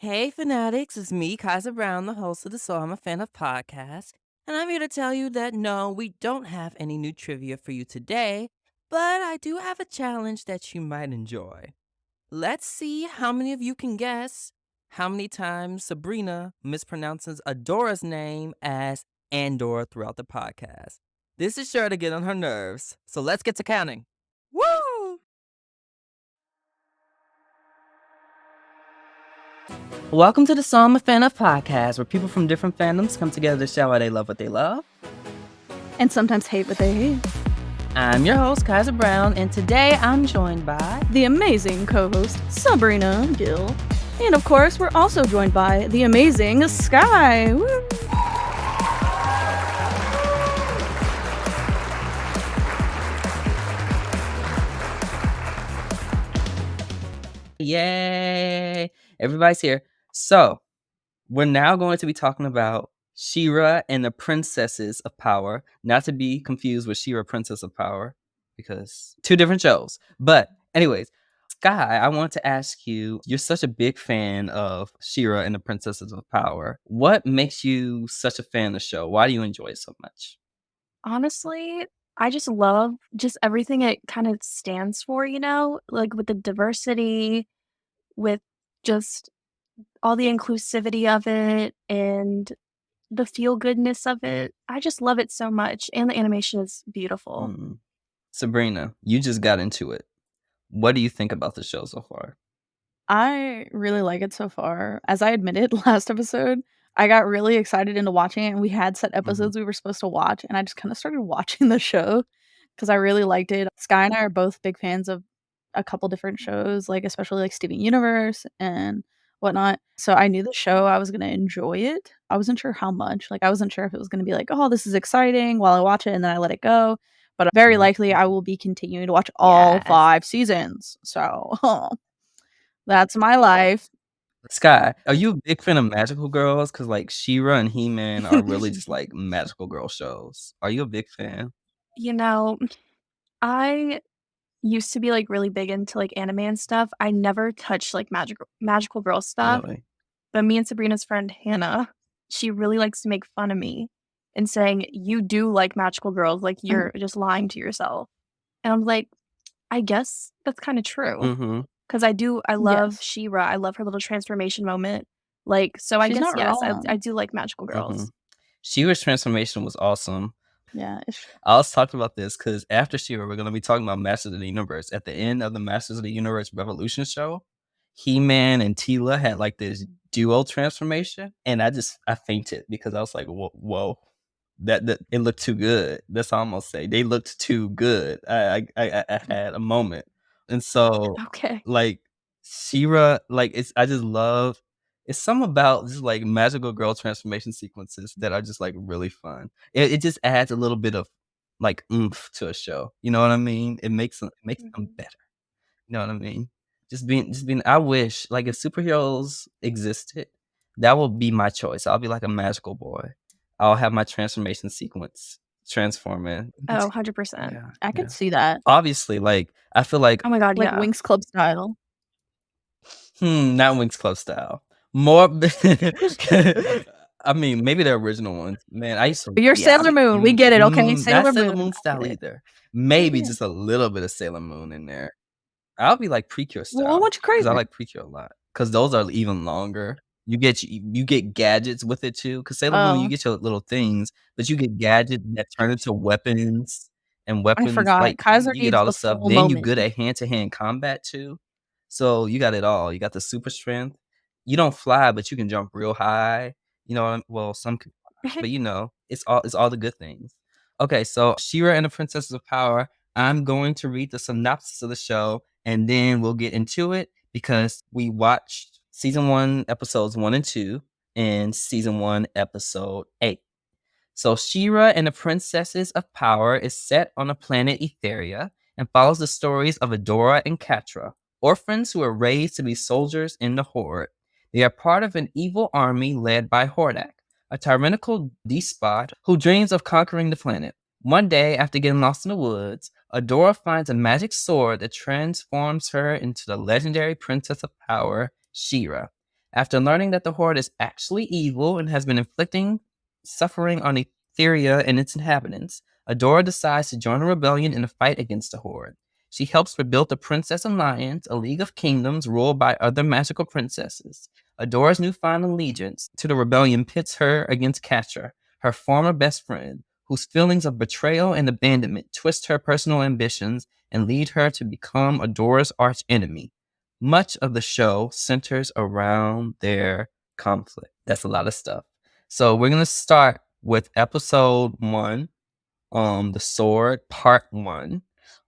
Hey, fanatics, it's me, Kaiser Brown, the host of the So I'm a Fan of podcast. And I'm here to tell you that no, we don't have any new trivia for you today, but I do have a challenge that you might enjoy. Let's see how many of you can guess how many times Sabrina mispronounces Adora's name as Andor throughout the podcast. This is sure to get on her nerves, so let's get to counting. Woo! Welcome to the So I'm a Fan of podcast, where people from different fandoms come together to show why they love what they love. And sometimes hate what they hate. I'm your host, Kaiser Brown, and today I'm joined by The amazing co-host, Sabrina Gill. And of course, we're also joined by the amazing Sky. Woo! Yay! Everybody's here. So, we're now going to be talking about She-Ra and the Princesses of Power, not to be confused with She-Ra, Princess of Power, because two different shows. But anyways, Sky, I want to ask you, you're such a big fan of She-Ra and the Princesses of Power. What makes you such a fan of the show? Why do you enjoy it so much? Honestly, I just love just everything it kind of stands for, like with the diversity, with just all the inclusivity of it and the feel goodness of it. I just love it so much. And the animation is beautiful. Sabrina, you just got into it. What do you think about the show so far? I really like it so far. As I admitted last episode, I got really excited into watching it, and we had set episodes we were supposed to watch, and I just kind of started watching the show because I really liked it. Sky and I are both big fans of a couple different shows, like especially like Steven Universe and whatnot. So I knew the show, I was gonna enjoy it. I wasn't sure how much. Like I wasn't sure if it was gonna be like, oh, this is exciting while I watch it and then I let it go. But very likely I will be continuing to watch all 5 seasons. So that's my life. Sky, are you a big fan of magical girls? Because like She-Ra and He-Man are really just like magical girl shows. Are you a big fan? I used to be like really big into like anime and stuff. I never touched like magical girl stuff. Really? But me and Sabrina's friend Hannah, she really likes to make fun of me and saying, you do like magical girls, like you're just lying to yourself. And I'm like, I guess that's kind of true. Because I love She-Ra. I love her little transformation moment. Like, so I She's guess, not yes, wrong. I do like magical girls. She-Ra's transformation was awesome. Yeah. I was talking about this because after She-Ra, we're going to be talking about Masters of the Universe. At the end of the Masters of the Universe Revolution show, He-Man and Teela had like this duo transformation, and I fainted because I was like, whoa. That it looked too good. That's all I'm gonna say. They looked too good. I had a moment, and so like She-Ra, like I just love. It's something about just like magical girl transformation sequences that are just like really fun. It just adds a little bit of like oomph to a show. You know what I mean? It makes them better. You know what I mean? Just being. I wish like if superheroes existed, that would be my choice. I'll be like a magical boy. I'll have my transformation sequence transforming. Oh, 100%. Yeah, I could see that. obviously, like I feel like Oh my God, Like yeah. Winx Club style. not Winx Club style. More. I mean, maybe the original ones. Man, I used to. You're Sailor Moon. We get it, okay? Not Sailor Sailor Moon. Moon style either. Maybe just a little bit of Sailor Moon in there. I'll be like Precure style. Well, what you crazy? Because I like Precure a lot. Because those are even longer. You get gadgets with it too. Because Sailor Moon, you get your little things, but you get gadgets that turn into weapons and weapons. I forgot. Like Kaiser you get all the needs the stuff. full Then you moment. good at hand-to-hand combat too. So you got it all. You got the super strength. You don't fly, but you can jump real high. You know, well, some can fly, but it's all the good things. Okay, so She-Ra and the Princesses of Power. I'm going to read the synopsis of the show, and then we'll get into it because we watched season 1, episodes 1 and 2, and season 1, episode 8. So She-Ra and the Princesses of Power is set on the planet Etheria and follows the stories of Adora and Catra, orphans who are raised to be soldiers in the Horde. They are part of an evil army led by Hordak, a tyrannical despot who dreams of conquering the planet. One day, after getting lost in the woods, Adora finds a magic sword that transforms her into the legendary Princess of Power, She-Ra. After learning that the Horde is actually evil and has been inflicting suffering on Etheria and its inhabitants, Adora decides to join a rebellion in a fight against the Horde. She helps rebuild the Princess Alliance, a league of kingdoms ruled by other magical princesses. Adora's newfound allegiance to the rebellion pits her against Catra, her former best friend, whose feelings of betrayal and abandonment twist her personal ambitions and lead her to become Adora's archenemy. Much of the show centers around their conflict. That's a lot of stuff. So we're going to start with episode 1, The Sword, Part 1.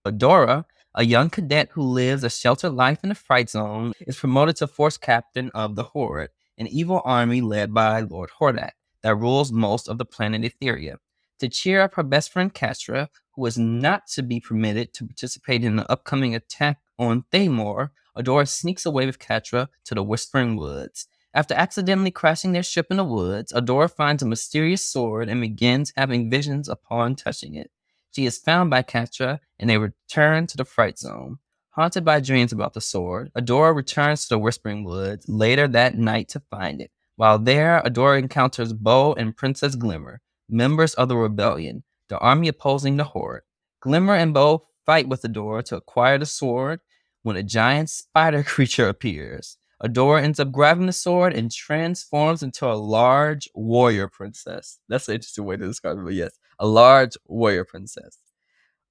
Adora, a young cadet who lives a sheltered life in the Fright Zone, is promoted to Force Captain of the Horde, an evil army led by Lord Hordak that rules most of the planet Etheria. To cheer up her best friend Catra, who is not to be permitted to participate in the upcoming attack on Thamor, Adora sneaks away with Catra to the Whispering Woods. After accidentally crashing their ship in the woods, Adora finds a mysterious sword and begins having visions upon touching it. She is found by Catra, and they return to the Fright Zone. Haunted by dreams about the sword, Adora returns to the Whispering Woods later that night to find it. While there, Adora encounters Bo and Princess Glimmer, members of the rebellion, the army opposing the Horde. Glimmer and Bo fight with Adora to acquire the sword when a giant spider creature appears. Adora ends up grabbing the sword and transforms into a large warrior princess. That's an interesting way to describe it, but yes, a large warrior princess.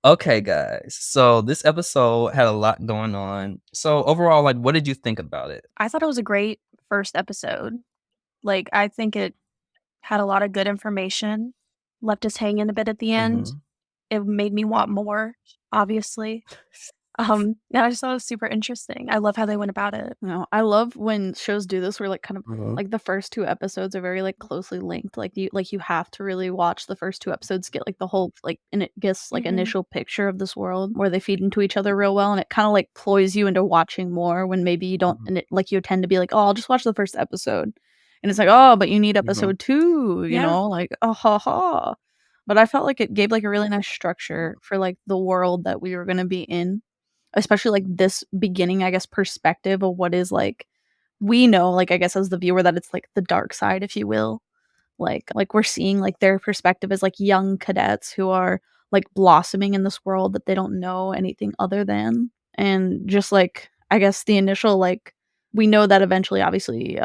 Okay, guys. So this episode had a lot going on. So overall, like, what did you think about it? I thought it was a great first episode. Like, I think it had a lot of good information, left us hanging a bit at the end. It made me want more, obviously. I just thought it was super interesting. I love how they went about it. I love when shows do this where like kind of Mhm. like the first 2 episodes are very like closely linked. Like you have to really watch the first 2 episodes to get like the whole like and it gets like Mhm. initial picture of this world where they feed into each other real well, and it kind of like ploys you into watching more when maybe you don't and it like you tend to be like, oh, I'll just watch the first episode. And it's like, oh, but you need episode 2, you Yeah. know, like oh ha ha. But I felt like it gave like a really nice structure for like the world that we were gonna be in. Especially, like, this beginning, I guess, perspective of what is, like we know, like, I guess, as the viewer that it's, like, the dark side, if you will. Like, we're seeing, like, their perspective as, like, young cadets who are, like, blossoming in this world that they don't know anything other than. And just, like, I guess the initial, like we know that eventually, obviously,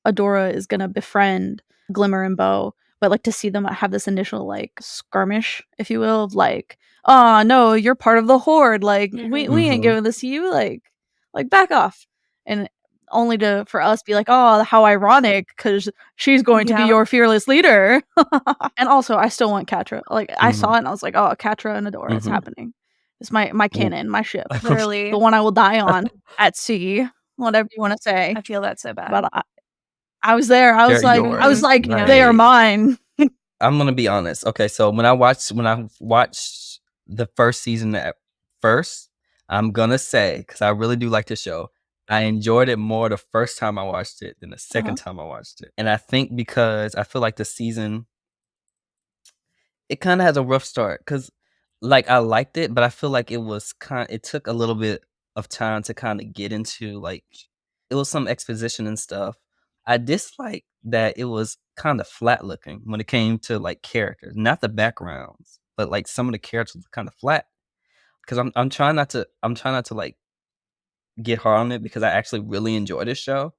Adora is gonna befriend Glimmer and Bo, but, like, to see them have this initial, like, skirmish, if you will, of, like, "Aw, no, you're part of the Horde, like, we ain't giving this to you, like, back off." And only to for us be like, "Oh, how ironic, because she's going to be Yeah. your fearless leader." And also, I still want Catra. Like, I saw it and I was like, "Oh, Catra and Adora, it's happening. It's my canon, my ship, Literally. the one I will die on at sea," whatever you wanna say. I feel that so bad. But I was there. I was They're like, yours, "They are right. mine." I'm gonna be honest. Okay, so when I watched the first season at first, I'm gonna say, because I really do like the show, I enjoyed it more the first time I watched it than the second time I watched it. And I think because I feel like the season, it kind of has a rough start because like I liked it, but I feel like it took a little bit of time to kind of get into like it was some exposition and stuff. I dislike that it was kind of flat looking when it came to like characters, not the backgrounds, but like some of the characters were kind of flat. Because I'm trying not to like get hard on it because I actually really enjoy this show.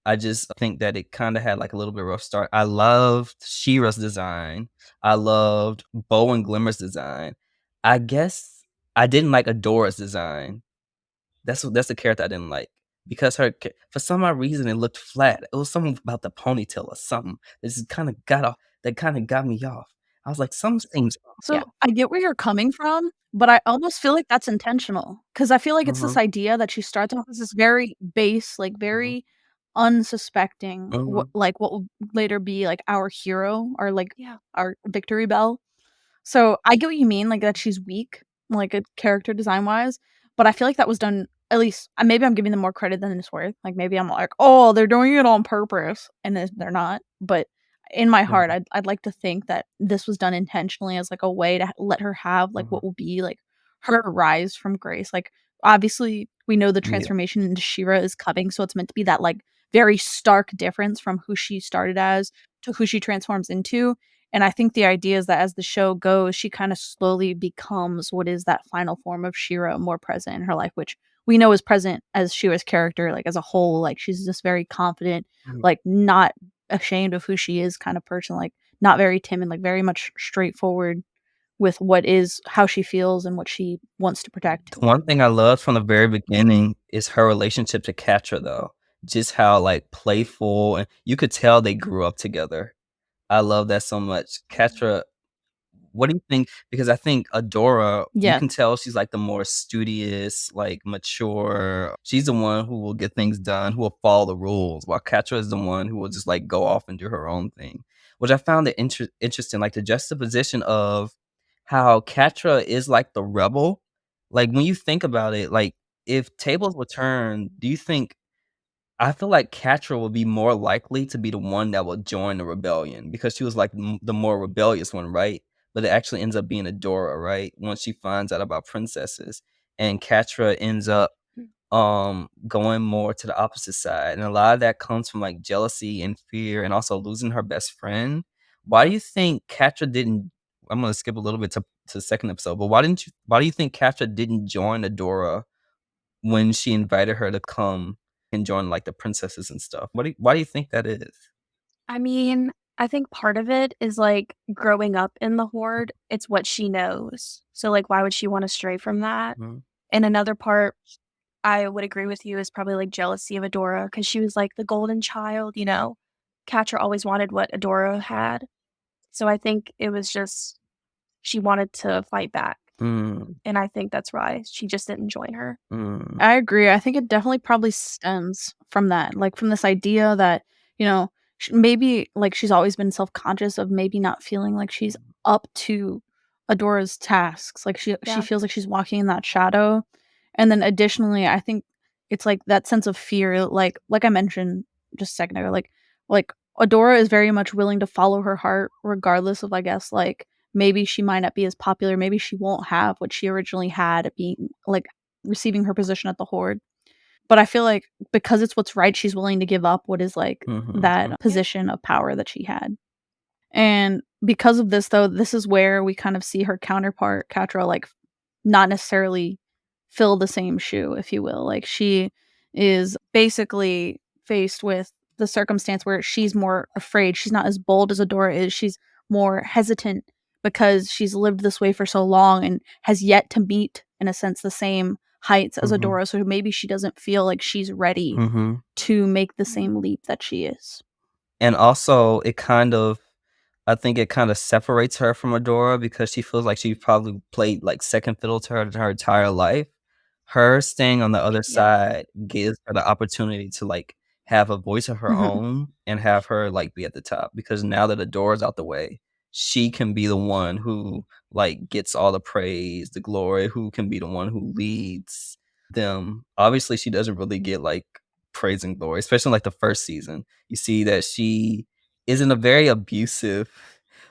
I just think that it kind of had like a little bit rough start. I loved Shira's design. I loved Bo and Glimmer's design. I guess I didn't like Adora's design. That's the character I didn't like because for some odd reason it looked flat. It was something about the ponytail or something. That just kind of got off. That kind of got me off. I was like, some things. So, I get where you're coming from, but I almost feel like that's intentional because I feel like it's this idea that she starts off as this very base, like, very unsuspecting, what will later be, like, our hero or, like, Yeah. our victory bell. So, I get what you mean, like, that she's weak, like, character design-wise, but I feel like that was done at least maybe I'm giving them more credit than it's worth. Like, maybe I'm like, "Oh, they're doing it on purpose," and they're not, but in my heart, I'd like to think that this was done intentionally as, like, a way to let her have, like, what will be, like, her rise from grace. Like, obviously, we know the Yeah. transformation into She-Ra is coming, so it's meant to be that, like, very stark difference from who she started as to who she transforms into. And I think the idea is that as the show goes, she kind of slowly becomes what is that final form of Shira more present in her life, which we know is present as Shira's character, like as a whole. Like she's just very confident, Mhm. like not ashamed of who she is kind of person, like not very timid, like very much straightforward with what is how she feels and what she wants to protect. The one thing I loved from the very beginning is her relationship to Katra, though. Just how, like, playful, and you could tell they grew up together. I love that so much. Katra, what do you think? Because I think Adora, you Yeah. can tell she's, like, the more studious, like, mature. She's the one who will get things done, who will follow the rules, while Katra is the one who will just, like, go off and do her own thing, which I found it interesting, like, the juxtaposition of how Katra is, like, the rebel. Like, when you think about it, like, if tables were turned, do you think I feel like Catra would be more likely to be the one that will join the rebellion because she was like the more rebellious one, right? But it actually ends up being Adora, right? Once she finds out about princesses, and Catra ends up going more to the opposite side, and a lot of that comes from like jealousy and fear, and also losing her best friend. Why do you think Catra didn't? I'm gonna skip a little bit to the second episode, but Why do you think Catra didn't join Adora when she invited her to come and join, like, the princesses and stuff? Why do you think that is? I mean, I think part of it is, like, growing up in the Horde, it's what she knows. So, like, why would she wanna stray from that? Mhm, And another part, I would agree with you, is probably, like, jealousy of Adora because she was, like, the golden child, you know? Catra always wanted what Adora had. So I think it was just she wanted to fight back, mm, and I think that's why she just didn't join her. mm, I agree. I think it definitely probably stems from that, like from this idea that, you know, maybe like she's always been self-conscious of maybe not feeling like she's up to Adora's tasks. Like she Yeah. feels like she's walking in that shadow. And then additionally, I think it's like that sense of fear, like I mentioned just a second ago, like Adora is very much willing to follow her heart regardless of, I guess, like maybe she might not be as popular, maybe she won't have what she originally had at being like receiving her position at the Horde. But I feel like because it's what's right, she's willing to give up what is like mhm, that mm, Yeah. position of power that she had. And because of this, though, this is where we kind of see her counterpart, Catra, like not necessarily fill the same shoe, if you will. Like she is basically faced with the circumstance where she's more afraid. She's not as bold as Adora is. She's more hesitant because she's lived this way for so long and has yet to meet, in a sense, the same heights as mhm, Adora. So maybe she doesn't feel like she's ready mhm. to make the Mhm. same leap that she is. And also, I think it kinda separates her from Adora because she feels like she probably played, like, second fiddle to her entire life. Her staying on the other Yeah. side gives her the opportunity to, like, have a voice of her Mhm. own and have her, like, be at the top, because now that Adora's out the way, she can be the one who, like, gets all the praise, the glory, who can be the one who leads them. Obviously, she doesn't really get, like, praise and glory, especially in, like, the first season. You see that she is in a very abusive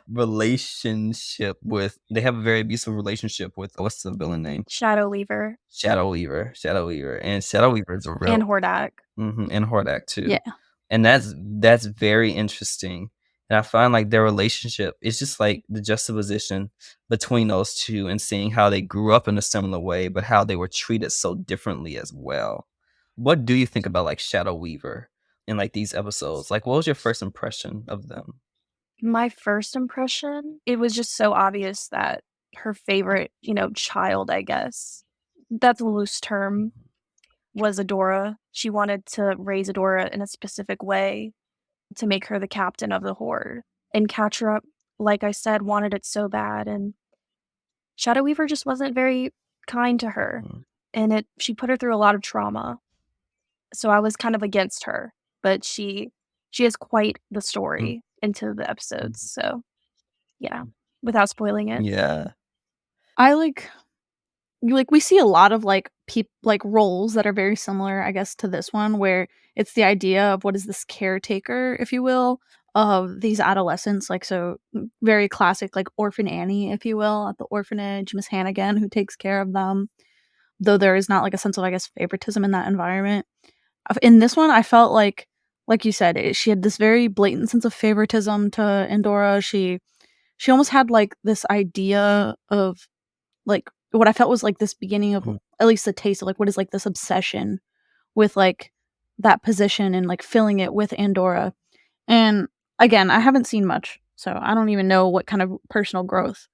relationship with they have a very abusive relationship with what's the villain name? Shadow Weaver Shadow Weaver, and Shadow Weaver is a and real Hordak. and Hordak Yeah. too, and that's very interesting, and I find, like, their relationship is just, like, the juxtaposition between those 2 and seeing how they grew up in a similar way, but how they were treated so differently as well. What do you think about, like, Shadow Weaver in, like, these episodes? Like, what was your first impression of them? My first impression, it was just so obvious that her favorite, child, I guess, that's a loose term, was Adora. She wanted to raise Adora in a specific way to make her the captain of the Horde. And Catra, like I said, wanted it so bad, and Shadow Weaver just wasn't very kind to her, Mhm, and she put her through a lot of trauma. So I was kind of against her, but she has quite the mhm, story into the episodes, mhm. so yeah, without spoiling it. Yeah. I like we see a lot of like roles that are very similar, I guess, to this one, where it's the idea of what is this caretaker, if you will, of these adolescents. Like very classic, like Orphan Annie, if you will, at the orphanage, Miss Hannigan who takes care of them. Though there is not like a sense of, I guess, favoritism in that environment. In this one, I felt like like you said, she had this very blatant sense of favoritism to Andorra. She almost had, like, this idea of, like, what I felt was, like, this beginning of Mhm. at least a taste of, like, what is, like, this obsession with, like, that position and, like, filling it with Andorra. And, again, I haven't seen much, so I don't even know what kind of personal growth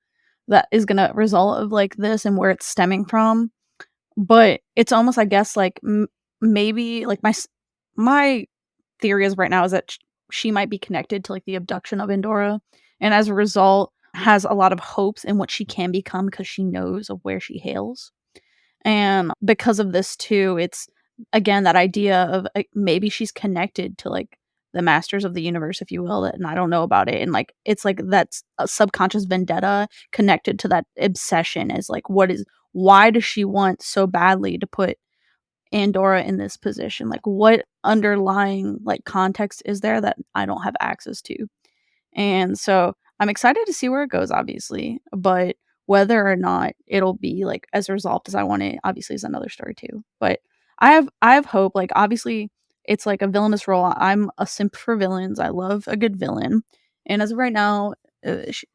that is gonna result of, like, this and where it's stemming from. But it's almost, I guess, like, maybe, like, my theory is right now is that she might be connected to, like, the abduction of Andorra, and as a result, has a lot of hopes in what she can become because she knows of where she hails. And because of this too, it's again that idea of, like, maybe she's connected to, like, the masters of the universe, if you will, and I don't know about it. And, like, it's like that's a subconscious vendetta connected to that obsession is like, why does she want so badly to put Andorra in this position? Like, what underlying, like, context is there that I don't have access to? And so I'm excited to see where it goes, obviously, but whether or not it'll be, like, as resolved as I want it, obviously, is another story too. But I have hope. Like, obviously, it's like a villainous role. I'm a simp for villains. I love a good villain, and as of right now,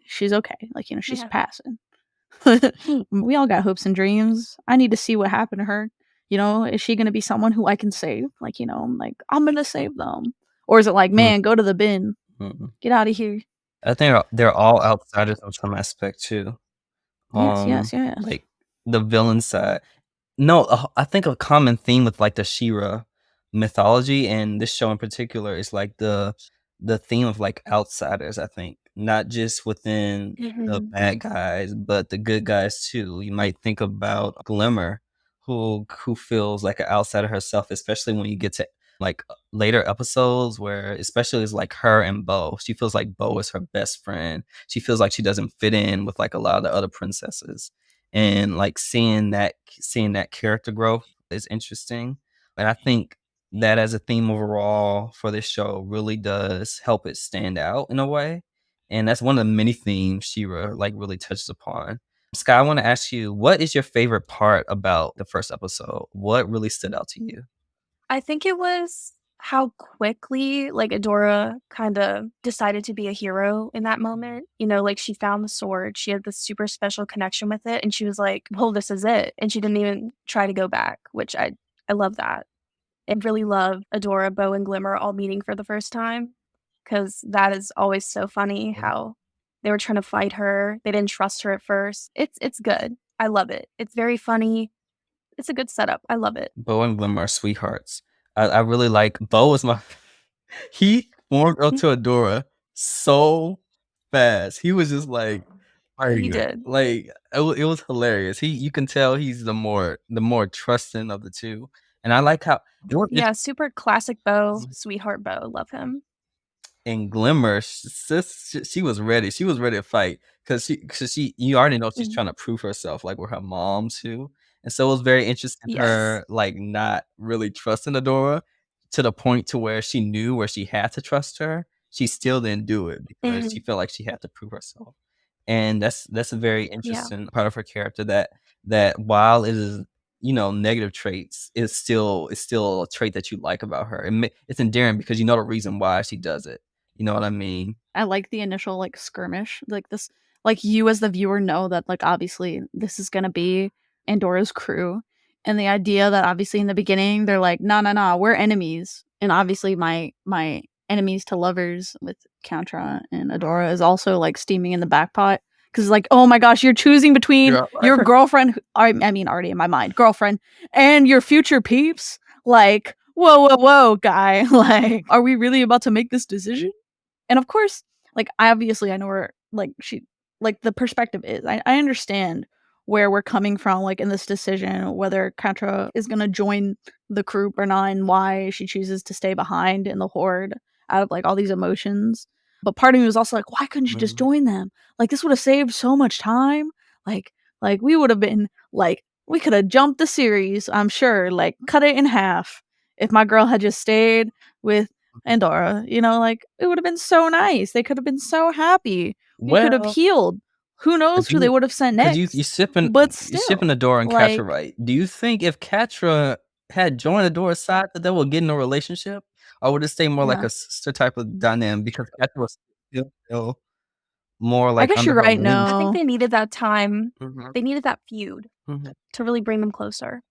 she's okay. Like, she's Yeah. passing. We all got hopes and dreams. I need to see what happened to her. Is she gonna be someone who I can save? Like, I'm like, "I'm gonna save them." Or is it like, Mhm. "Man, go to the bin. Mhm. Get out of here." I think they're all outsiders of some aspect too. Yes, yes, yes. Like the villain side. No, I think a common theme with like the She-Ra mythology and this show in particular is like the theme of like outsiders. I think not just within the Mhm. bad guys, but the good guys too. You might think about Glimmer, who feels like an outsider herself, especially when you get to like later episodes where especially it's like her and Bo. She feels like Bo is her best friend. She feels like she doesn't fit in with like a lot of the other princesses. And like seeing that character growth is interesting. And I think that as a theme overall for this show really does help it stand out in a way. And that's one of the many themes She-Ra like really touches upon. Sky, I want to ask you, what is your favorite part about the first episode? What really stood out to you? I think it was how quickly, like, Adora kinda decided to be a hero in that moment. Like, she found the sword, she had this super special connection with it, and she was like, "Well, this is it," and she didn't even try to go back, which I love that. And really love Adora, Bo, and Glimmer all meeting for the first time, because that is always so funny how they were trying to fight her, they didn't trust her at first. It's good. I love it. It's very funny. It's a good setup. I love it. Bo and Glimmer are sweethearts. I really like Bo is my he warmed up to Adora so fast. He was just like, "Are He you good?" did. Like it was hilarious. You can tell he's the more trusting of the two, and I like how it was Yeah, super classic Bo, sweetheart Bo, love him. and Glimmer, she was ready. She was ready to fight because she you already know she's Mhm. trying to prove herself, like, with her mom too, and so it was very interesting Yes. her, like, not really trusting Adora to the point to where she knew where she had to trust her. She still didn't do it because she Mhm. felt like she had to prove herself, and that's a very Yeah. interesting part of her character that while it is, negative traits, it's still a trait that you like about her. It's endearing because you know the reason why she does it. You know what I mean? I like the initial, like, skirmish, like, this like, you as the viewer know that, like, obviously, this is gonna be Andora's crew, and the idea that obviously in the beginning, they're like, "No, no, no, we're enemies," and obviously my enemies to lovers with Kantra and Adora is also, like, steaming in the back pot because like, "Oh my gosh, you're choosing between Yeah. your girlfriend," I mean, already in my mind, "girlfriend, and your future peeps?" Like, "Whoa, whoa, whoa, guy," like, "Are we really about to make this decision?" And of course, like, I know where, like, the perspective is. I understand where we're coming from, like, in this decision, whether Katra is gonna join the group or not, and why she chooses to stay behind in the horde out of, like, all these emotions. But part of me was also like, "Why couldn't you just Mhm. join them? Like, this would've saved so much time. Like we would've been like, we coulda jumped the series, I'm sure, like, cut it in half if my girl had just stayed with Andorra, like, it would've been so nice. They could've been so happy. We could've Well, healed. Who knows but who they you would've sent 'cause you next? sipping But you sipping still, Adora and Catra like, right. Do you think if Catra had joined Adora's side that they would get in a relationship? or would it stay more like Yeah. a sister type of dynamic because Catra was still more I like guess under you're her right, wing? I think no. they needed that time. Mhm, They needed that feud mhm, to really bring them closer.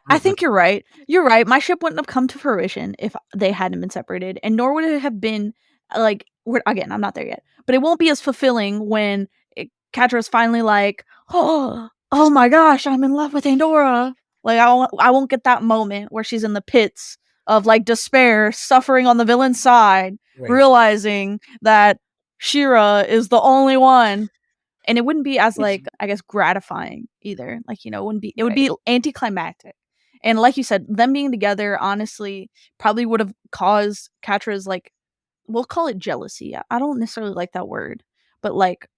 I think you're right. You're right. My ship wouldn't have come to fruition if they hadn't been separated, and nor would it have been like again. I'm not there yet, but it won't be as fulfilling when Catra's finally like, oh my gosh, I'm in love with Adora. Like I won't get that moment where she's in the pits of like despair, suffering on the villain's side, right. realizing that Shira is the only one, and it wouldn't be as like I guess gratifying either. Like it wouldn't be. It would be anticlimactic. And like you said, them being together honestly probably would have caused Catra's like we'll call it jealousy. I don't necessarily like that word, but like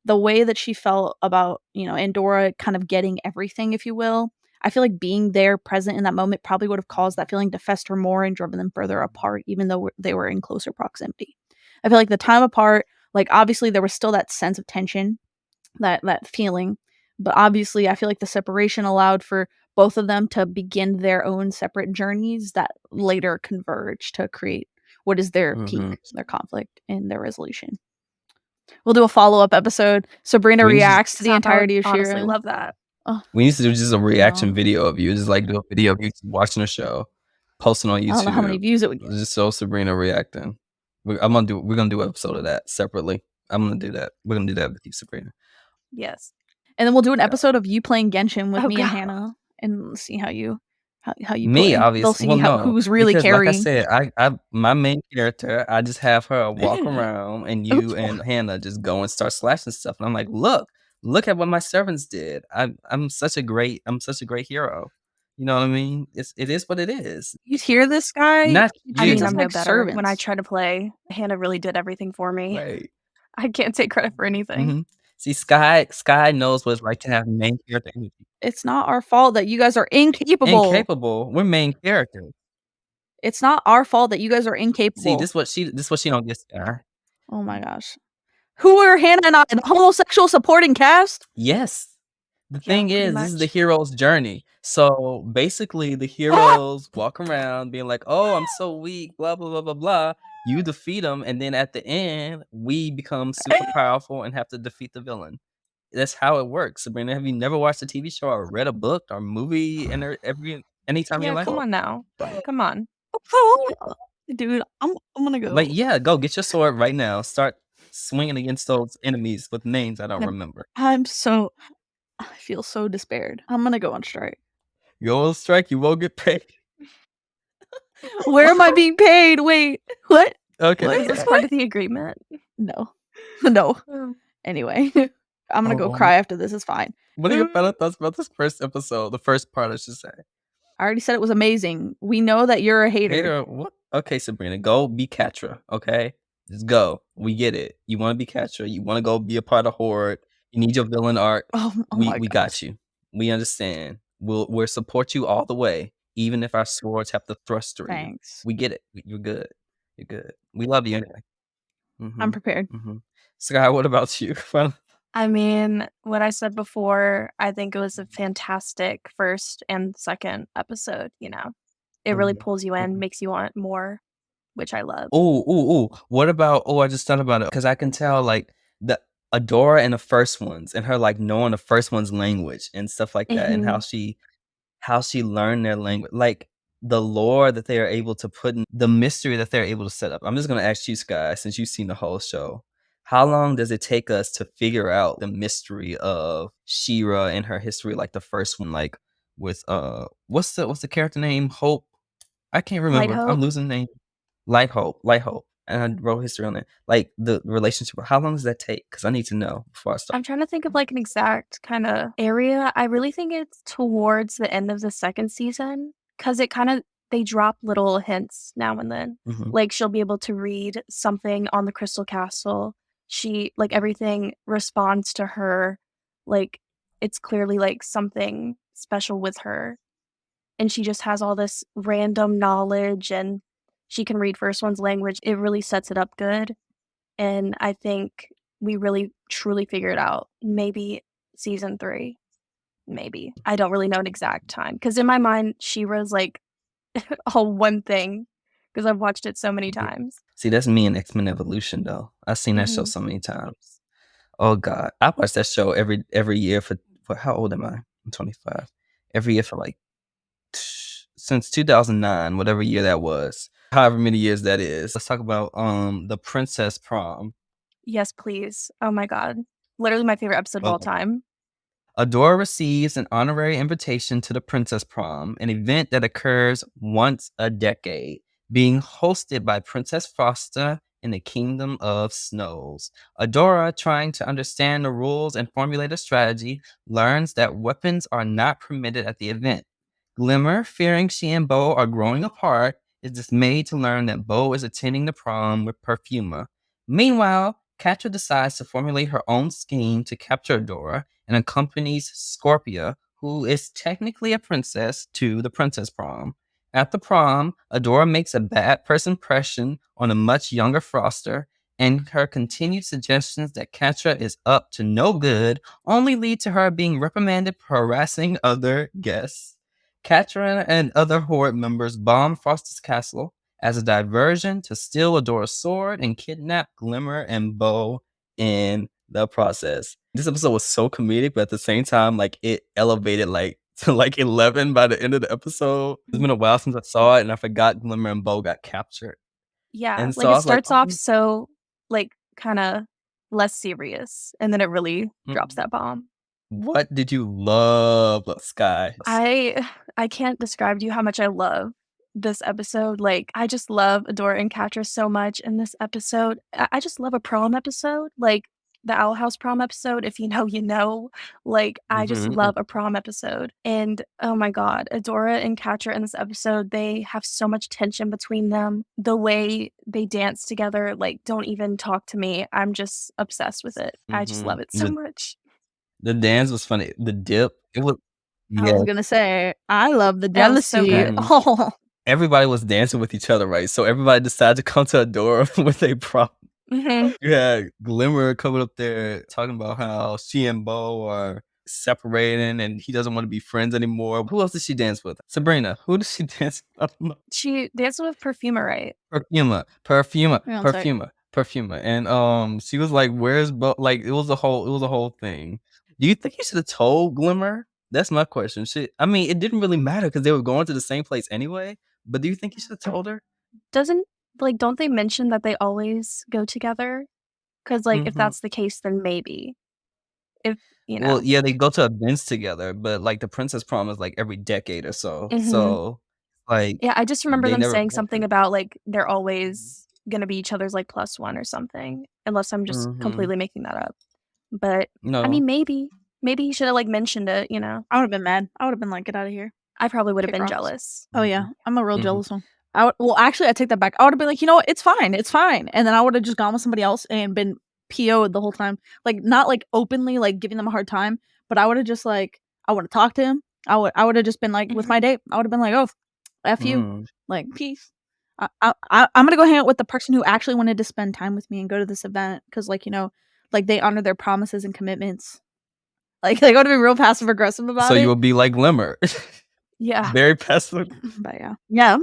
the way that she felt about Andorra kind of getting everything, if you will. I feel like being there, present in that moment, probably would have caused that feeling to fester more and driven them further apart, even though they were in closer proximity. I feel like the time apart, like obviously there was still that sense of tension, that feeling. But obviously, I feel like the separation allowed for both of them to begin their own separate journeys that later converge to create what is their Mhm. peak, their conflict, and their resolution. We'll do a follow-up episode. Sabrina We need to reacts to the Stop, I would entirety of honestly Shira. love that. Oh, we need to do just a reaction no. video of you, just like do a video of you watching the show, posting on I don't know how many YouTube, views it would get. just show Sabrina reacting. We're gonna do an episode of that separately. I'm gonna do that. We're gonna do that with you, Sabrina. Yes. And then we'll do an Yeah. episode of you playing Genshin with Oh, me and God. Hannah and see how you Me, play. They'll obviously. see Well, no, who's really because like I carrying. said, I my main character, I just have her walk around, and you Oops. and Hannah just go and start slashing stuff, and I'm like, look at what my servants did. I'm such a great hero. You know what I mean? It is what it is. You hear this guy? Not He I treats mean, you, us I'm no like better. When I servants. try to play, Hannah really did everything for me. right? I can't take credit for anything. Hmm. See, Sky knows what it's like to have main character energy. It's not our fault that you guys are incapable. Incapable. We're main characters. It's not our fault that you guys are See, incapable. this what she don't get, Sky. Oh my gosh. Who are Hannah and I? The homosexual supporting cast? Yes. The Yeah, thing pretty is, this is the much. hero's journey. So basically, the heroes walk around being like, "Oh, I'm so weak," blah blah blah blah blah. You defeat them, and then at the end, we become super powerful and have to defeat the villain. That's how it works. Sabrina, have you never watched a TV show or read a book or movie in anytime in your Yeah, life? come on now. Come on. Dude, I'm gonna go. Like, yeah, go get your sword right now. Start swinging against those enemies with names I don't remember. I feel so despaired. I'm gonna go on strike. You will strike, you won't get paid. Where am I being paid? Wait, what? Okay. What? Is this part of the agreement? No. No. Oh. Anyway, I'm gonna go Oh, cry after this. It's fine. what are your final thoughts about this first episode? The first part, I should say. I already said it was amazing. We know that you're a hater. Hater, what? Okay, Sabrina, go be Catra, okay? Just go. We get it. You want to be Catra. You want to go be a part of Horde. You need your villain arc. Oh we my we gosh. got you. We understand. We'll support you all the way, even if our swords have to thrust through you. Thanks. We get it. You're good. You're good. We love you anyway. I'm prepared. Sky, what about you? I mean, what I said before, I think it was a fantastic first and second episode, you know. It really pulls you in, makes you want more, which I love. Oh. What about? Oh, I just thought about it because I can tell like the Adora in the first ones and her like knowing the first one's language and stuff like that, and how she learned their language, like the lore that they are able to put in, the mystery that they're able to set up. I'm just gonna ask you, Sky, since you've seen the whole show, how long does it take us to figure out the mystery of She-Ra and her history, like the first one, like with what's the character name? Hope. I can't remember. I'm Hope. losing the name. Light Hope. And I wrote history on it. Like the relationship. How long does that take? Because I need to know before I start. I'm trying to think of like an exact kind of area. I really think it's towards the end of the second season because they drop little hints now and then. Like she'll be able to read something on the Crystal Castle. She like everything responds to her. Like it's clearly like something special with her. And she just has all this random knowledge and she can read first one's language. It really sets it up good. And I think we really truly figure it out. Maybe season 3. Maybe. I don't really know an exact time. Because in my mind, She-Ra's like all one thing. because I've watched it so many times. See, that's me in X-Men Evolution, though. I've seen that show so many times. Oh God, I watch that show every year for how old am I? I'm 25. Every year for like since 2009, whatever year that was, however many years that is. Let's talk about the Princess Prom. Yes, please. Oh my God. Literally my favorite episode of all time. Adora receives an honorary invitation to the Princess Prom, an event that occurs once a decade, being hosted by Princess Frosta in the Kingdom of Snows. Adora, trying to understand the rules and formulate a strategy, learns that weapons are not permitted at the event. Glimmer, fearing she and Bo are growing apart, is dismayed to learn that Bo is attending the prom with Perfuma. Meanwhile, Catra decides to formulate her own scheme to capture Adora and accompanies Scorpia, who is technically a princess, to the princess prom. At the prom, Adora makes a bad first impression on a much younger Froster, and her continued suggestions that Catra is up to no good only lead to her being reprimanded for harassing other guests. Catra and other Horde members bomb Froster's castle as a diversion to steal Adora's sword and kidnap Glimmer and Bo in the process. This episode was so comedic, but at the same time, like it elevated like to like 11 by the end of the episode. It's been a while since I saw it, and I forgot Glimmer and Bo got captured. Yeah, And so like I it was like, starts off so like kind of less serious, and then it really drops that bomb. What did you love, Sky? I can't describe to you how much I love this episode. Like, I just love Adora and Catra so much in this episode. I just love a prom episode, like the Owl House prom episode. If you know, you know. Like, I just love a prom episode. And oh my God, Adora and Catra in this episode, they have so much tension between them. The way they dance together, like, don't even talk to me. I'm just obsessed with it. I just love it so much. The dance was funny. The dip, it was. I was gonna say, I love the That was so jealousy. good. Oh, Everybody was dancing with each other, right? So everybody decided to come to Adora with a prom. You had Glimmer coming up there talking about how she and Bo are separating and he doesn't want to be friends anymore. Who else did she dance with? Sabrina. Who did she dance with? I don't know. She danced with Perfuma, right? Perfuma. And she was like, "Where's Bo?" Like it was a whole thing. Do you think you should have told Glimmer? That's my question. I mean, it didn't really matter because they were going to the same place anyway. But do you think you should have told her? Don't they mention that they always go together? Because like if that's the case, then maybe. If you know. Well, yeah, they go to events together, but like the Princess Prom is like every decade or so. So like yeah, I just remember they them never saying met something them. about like they're always gonna be each other's like plus one or something, unless I'm just completely making that up. But No. I mean, maybe he should have like mentioned it. You know, I would have been mad. I would have been like, get out of here. I probably would have Kick been rocks. jealous. Oh yeah, I'm a real jealous one. Well, actually, I take that back. I would have been like, you know what, it's fine, and then I would have just gone with somebody else and been PO'd the whole time. Like not like openly like giving them a hard time, but I would have just like I would have talked to him. I would have just been like with my date. I would have been like, oh, F you, like peace. I'm gonna go hang out with the person who actually wanted to spend time with me and go to this event because like like they honor their promises and commitments. Like they would have been real passive aggressive about it. So you will be like Glimmer. Yeah. Very passive. But yeah.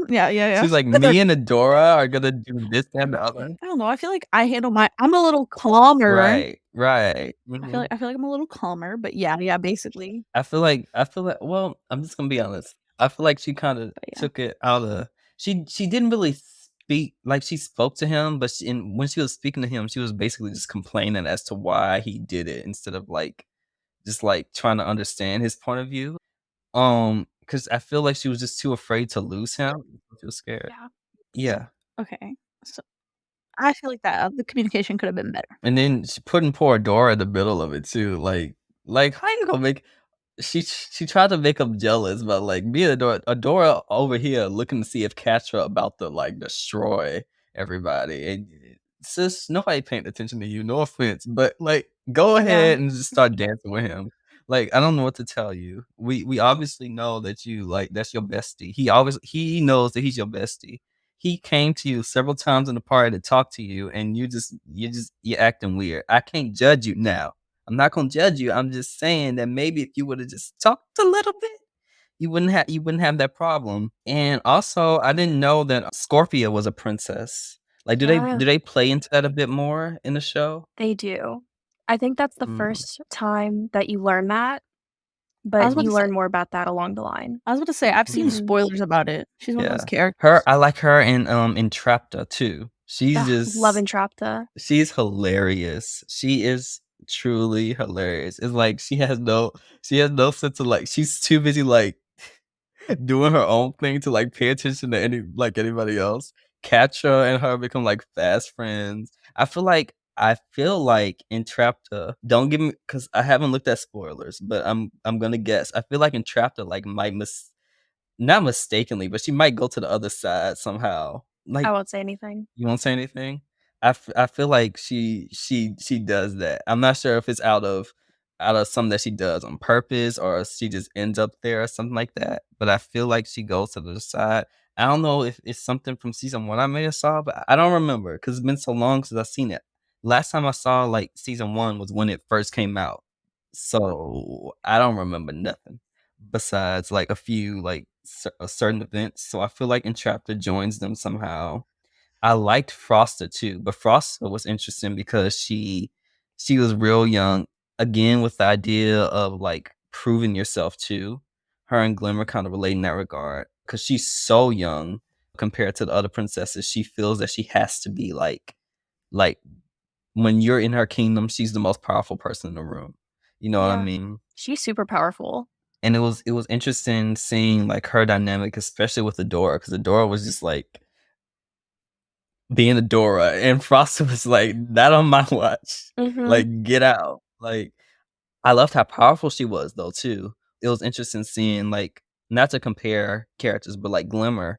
She's like, me and Adora are gonna do this and the other. I don't know. I feel like I handle I'm a little calmer. Right. I feel like I'm a little calmer, but yeah, basically. I feel like well, I'm just gonna be honest. I feel like she kind of took it out of she didn't really speak like she spoke to him, but when she was speaking to him, she was basically just complaining as to why he did it instead of like just like trying to understand his point of view. Because I feel like she was just too afraid to lose him. She was scared. Yeah. Okay. So I feel like that the communication could have been better. And then she putting poor Adora in the middle of it too. Like how you gonna make she tried to make him jealous, but like me and Adora over here looking to see if Catra about to like destroy everybody. And sis, nobody paying attention to you, no offense. But like go ahead and just start dancing with him. Like I don't know what to tell you. We obviously know that you like that's your bestie. He knows that he's your bestie. He came to you several times in the party to talk to you, and you're acting weird. I can't judge you now. I'm not gonna judge you. I'm just saying that maybe if you would have just talked a little bit, you wouldn't have that problem. And also, I didn't know that Scorpia was a princess. Like, do Yeah. they play into that a bit more in the show? They do. I think that's the Mm. first time that you learn that, I was but about you to say learn more about that along the line. I was about to say, I've seen Mhm. spoilers about it. She's one of those Yeah. characters. I like her in Entrapta too. She's Ugh, love just Entrapta. she's hilarious. She is truly hilarious. It's like she has no sense of like she's too busy like doing her own thing to like pay attention to anybody else. Katja and her become like fast friends. I feel like Entrapta, don't give me because I haven't looked at spoilers, but I'm gonna guess. I feel like Entrapta like might not mistakenly, but she might go to the other side somehow. I Like, won't say anything. you won't say anything? I feel like she does that. I'm not sure if it's out of something that she does on purpose or she just ends up there or something like that, but I feel like she goes to the side. I don't know if it's something from season 1 I may have saw, but I don't remember because 'cause it's been so long since I've seen it. Last time I saw, like, season 1 was when it first came out, so I don't remember nothing besides, like, a few, like, certain events, so I feel like Entrapta joins them somehow. I liked Frosta too, but Frosta was interesting because she was real young, again, with the idea of, like, proving yourself too. Her and Glimmer kinda relate in that regard because she's so young compared to the other princesses, she feels that she has to be, like, when you're in her kingdom, she's the most powerful person in the room. You know what I Yeah. mean? She's super powerful. And it was interesting seeing, like, her dynamic, especially with Adora, because Adora was just, like, being Adora, and Frost was like, "Not on my watch. Mhm. Like, get out." Like, I loved how powerful she was, though, too. It was interesting seeing, like, not to compare characters, but, like, Glimmer.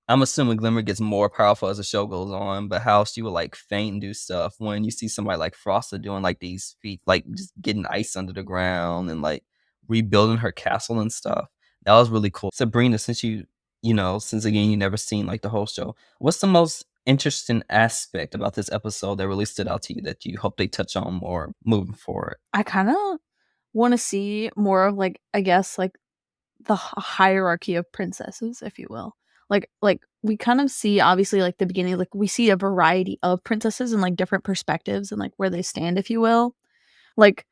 I'm assuming Glimmer gets more powerful as the show goes on, but how she would, like, feint and do stuff when you see somebody like Frosta doing, like, these feats, like, just getting ice under the ground and, like, rebuilding her castle and stuff. That was really cool. Sabrina, since again, you never seen, like, the whole show, what's the most interesting aspect about this episode that really stood out to you that you hope they touch on more moving forward? I kinda wanna see more of, like, I guess, like, the hierarchy of princesses, if you will. Like, we kind of see, obviously, like, the beginning, like, we see a variety of princesses and, like, different perspectives and, like, where they stand, if you will. Like,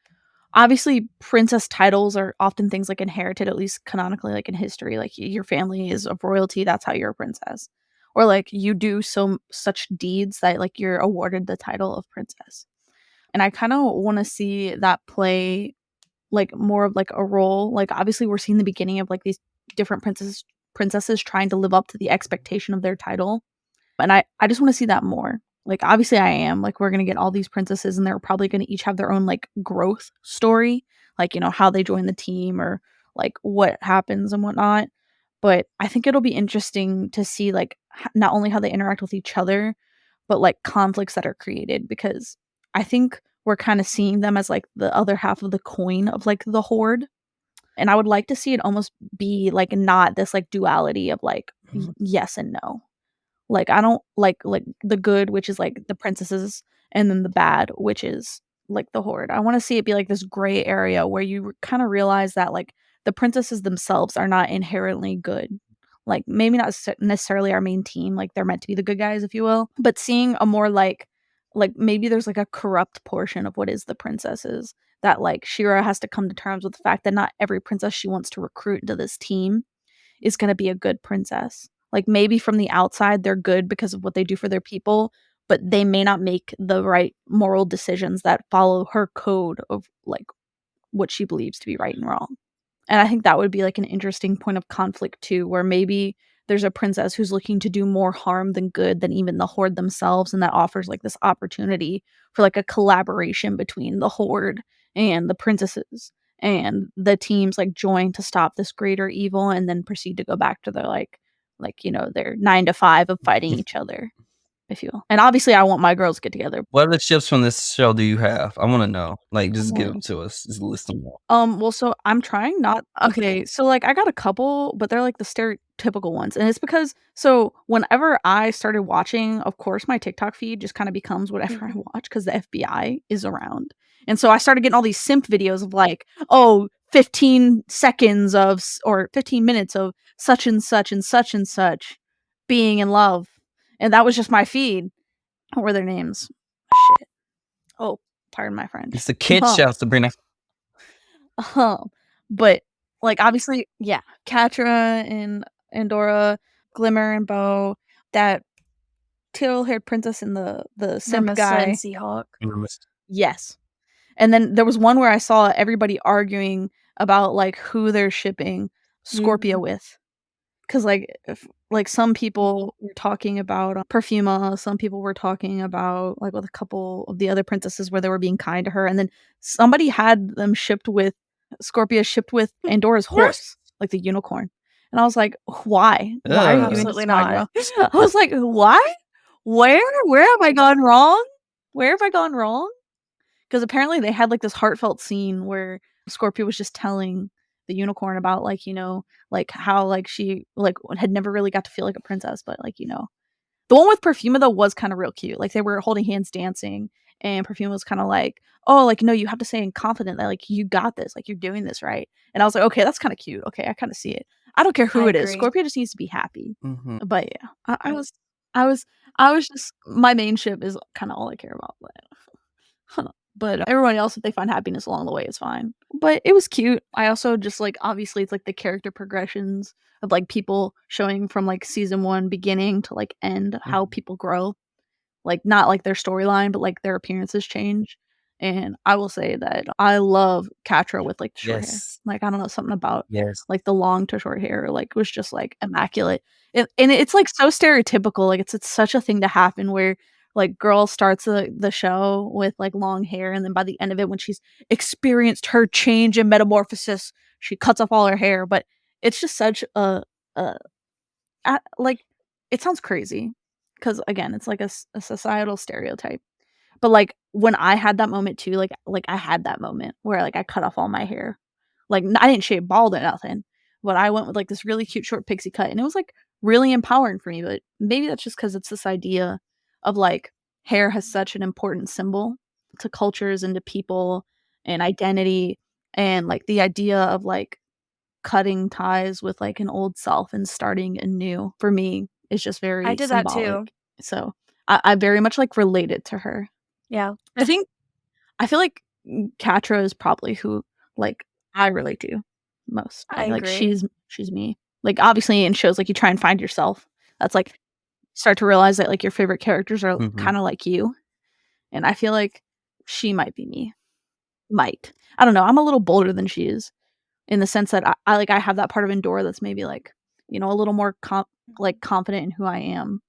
obviously, princess titles are often things, like, inherited, at least canonically, like, in history, like, your family is of royalty, that's how you're a princess. Or, like, you do such deeds that, like, you're awarded the title of princess. And I kinda wanna see that play, like, more of, like, a role. Like, obviously, we're seeing the beginning of, like, these different princesses trying to live up to the expectation of their title, and I just wanna see that more. Like, obviously, I am, like, we're gonna get all these princesses, and they're probably gonna each have their own, like, growth story, like, how they join the team or, like, what happens and whatnot, but I think it'll be interesting to see, like, not only how they interact with each other, but, like, conflicts that are created because I think we're kinda seeing them as, like, the other half of the coin of, like, the horde, and I would like to see it almost be, like, not this, like, duality of, like, Mhm. yes and no. Like, I don't like the good, which is, like, the princesses, and then the bad, which is, like, the horde. I wanna see it be, like, this gray area where you kinda realize that, like, the princesses themselves are not inherently good. Like, maybe not necessarily our main team, like, they're meant to be the good guys, if you will, but seeing a more, like, maybe there's, like, a corrupt portion of what is the princesses that, like, Shira has to come to terms with the fact that not every princess she wants to recruit into this team is gonna be a good princess. Like, maybe from the outside, they're good because of what they do for their people, but they may not make the right moral decisions that follow her code of, like, what she believes to be right and wrong. And I think that would be, like, an interesting point of conflict too, where maybe there's a princess who's looking to do more harm than good than even the Horde themselves, and that offers, like, this opportunity for, like, a collaboration between the Horde and the princesses, and the teams, like, join to stop this greater evil and then proceed to go back to their, their 9 to 5 of fighting each other, if you will. And obviously, I want my girls to get together. What other ships from this show do you have? I wanna know. Like, just give them Oh. to us. Just list them all. Well, so I'm trying not okay, so, like, I got a couple, but they're, like, the stereotypical ones, and it's because so whenever I started watching, of course, my TikTok feed just kinda becomes whatever I Mhm. watch because the FBI is around, and so I started getting all these simp videos of, like, "Oh, 15 seconds of or 15 minutes of such and such and such and such being in love, and that was just my feed. What were their names? Shit. Oh, pardon my French. It's the kid show, Sabrina. But like obviously, yeah, Catra and Adora, Glimmer and Bow, that teal-haired princess and the simp Missa guy. and Seahawk. Yes. And then there was one where I saw everybody arguing about like who they're shipping Scorpio with. Cause like some people were talking about Perfuma, some people were talking about like with a couple of the other princesses where they were being kind to her, and then somebody had them shipped with Scorpio shipped with Andora's horse, like the unicorn. And I was like, why? Why are you doing this Absolutely to my not. girl? I was like, why? Where have I gone wrong? Where have I gone wrong? Because apparently they had like this heartfelt scene where Scorpio was just telling the unicorn about like, you know, like how like she like had never really got to feel like a princess, but like, you know. The one with Perfuma though was kind of real cute. Like they were holding hands dancing, and Perfuma was kind of like, "Oh, like no, you have to say in confident that like you got this, like you're doing this right." And I was like, "Okay, that's kind of cute. Okay, I kind of see it. I don't care who I it is. agree. Scorpio just needs to be happy." Mhm. But yeah, I was just my main ship is kind of all I care about. But everyone else, if they find happiness along the way, is fine. But it was cute. I also just like obviously it's like the character progressions of like people showing from like season 1 beginning to like end how people grow. Like not like their storyline, but like their appearances change. And I will say that I love Catra with like the short hair. Yes. Like I don't know, something about Yes. like the long to short hair like was just like immaculate. And it's like so stereotypical. Like it's such a thing to happen where like girl starts the show with like long hair, and then by the end of it when she's experienced her change and metamorphosis, she cuts off all her hair. But it's just such a like it sounds crazy because again it's like a societal stereotype, but like when I had that moment too, like I had that moment where like I cut off all my hair, like I didn't shave bald or nothing, but I went with like this really cute short pixie cut, and it was like really empowering for me. But maybe that's just because it's this idea of like hair has such an important symbol to cultures and to people and identity, and like the idea of like cutting ties with like an old self and starting anew for me is just I very did that too. symbolic. So I very much like related to her. Yeah. I feel like Catra is probably who like I relate to most. I Like agree. she's me. Like obviously in shows like you try and find yourself. That's like start to realize that like your favorite characters are Mhm. kind of like you. And I feel like she might be me. Might. I don't know. I'm a little bolder than she is in the sense that I like I have that part of Endora that's maybe like, you know, a little more like confident in who I am.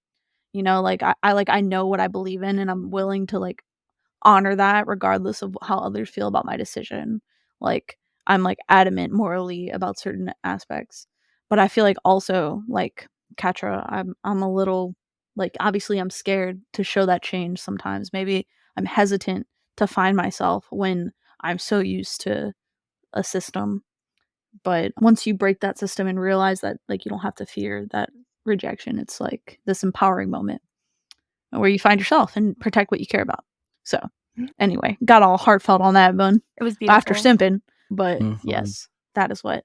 You know, like I like I know what I believe in, and I'm willing to like honor that regardless of how others feel about my decision. Like I'm like adamant morally about certain aspects. But I feel like also like Catra, I'm a little like obviously I'm scared to show that change sometimes. Maybe I'm hesitant to find myself when I'm so used to a system. But once you break that system and realize that like you don't have to fear that rejection, it's like this empowering moment where you find yourself and protect what you care about. So anyway, got all heartfelt on that one It was after beautiful. simping. But Mhm. yes, that is what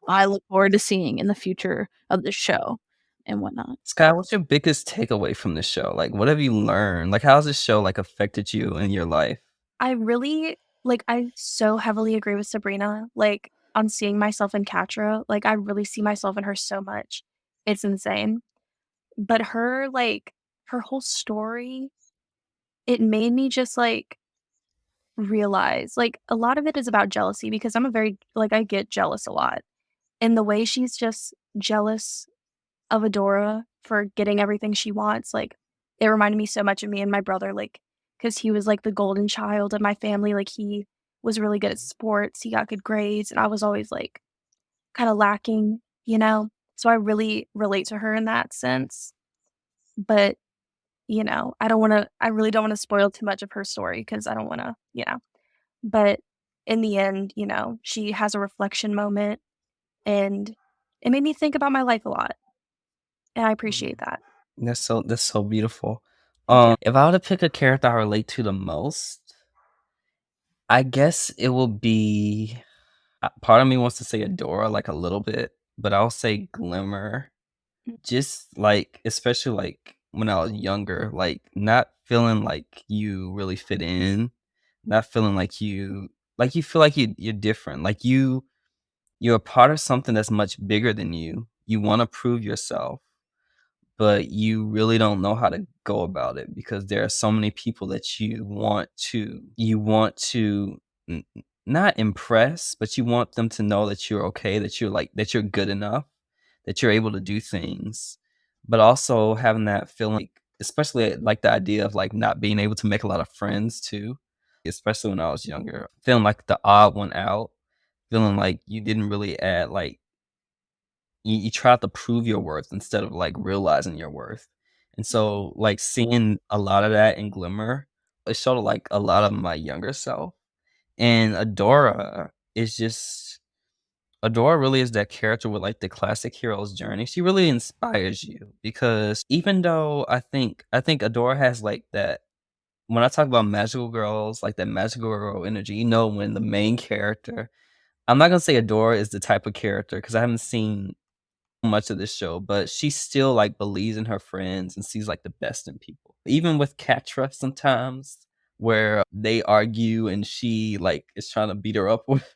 I look forward to seeing in the future of the show and whatnot. Sky, what's your biggest takeaway from this show? Like, what have you learned? Like, how has this show like affected you in your life? I really like I so heavily agree with Sabrina, like, on seeing myself in Catra. Like, I really see myself in her so much. It's insane. But her, like, her whole story, it made me just, like, realize, like, a lot of it is about jealousy because I'm a very like, I get jealous a lot. And the way she's just jealous of Adora for getting everything she wants, like, it reminded me so much of me and my brother, like, because he was, like, the golden child of my family, like, he was really good at sports, he got good grades, and I was always, like, kinda lacking, you know? So I really relate to her in that sense, but, you know, I really don't wanna spoil too much of her story because I don't wanna, but in the end, you know, she has a reflection moment, and it made me think about my life a lot, and I appreciate Mhm. that. That's so beautiful. Thank you. If I were to pick a character I relate to the most, I guess it will be Part of me wants to say Adora, like, a little bit, but I'll say Glimmer. Mm. Just, like, especially, like, when I was younger, like, not feeling like you really fit in, not feeling like you feel like you're different, like, you're a part of something that's much bigger than you. You wanna prove yourself, but you really don't know how to go about it because there are so many people that you want to not impress, but you want them to know that you're okay, that you're good enough, that you're able to do things, but also having that feeling, especially like the idea of like not being able to make a lot of friends too, especially when I was younger, feeling like the odd one out, feeling like you didn't really add like you tried to prove your worth instead of, like, realizing your worth, and so, like, seeing a lot of that in Glimmer, it showed, like, a lot of my younger self, and Adora really is that character with, like, the classic hero's journey. She really inspires you because even though I think Adora has, like, that when I talk about magical girls, like, that magical girl energy, when the main character I'm not gonna say Adora is the type of character because I haven't seen much of this show, but she still, like, believes in her friends and sees, like, the best in people. Even with Catra sometimes, where they argue and she, like, is trying to beat her up with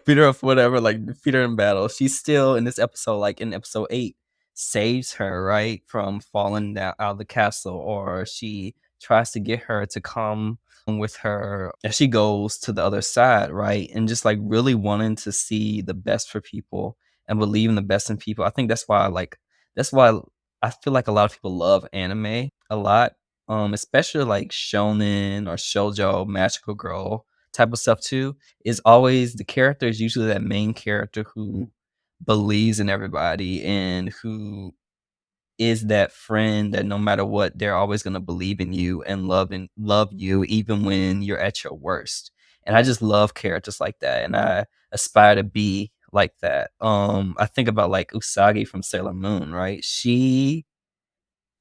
beat her up, whatever, like, defeat her in battle, she's still in this episode, like, in episode 8, saves her, right, from falling down out of the castle, or she tries to get her to come with her as she goes to the other side, right, and just, like, really wanting to see the best for people and believe in the best in people. I think that's why I feel like a lot of people love anime a lot, especially, like, shonen or shoujo, magical girl type of stuff too, is always the character is usually that main character who believes in everybody and who is that friend that no matter what, they're always gonna believe in you and love you even when you're at your worst. And I just love characters like that, and I aspire to be like that. I think about like Usagi from Sailor Moon, right? She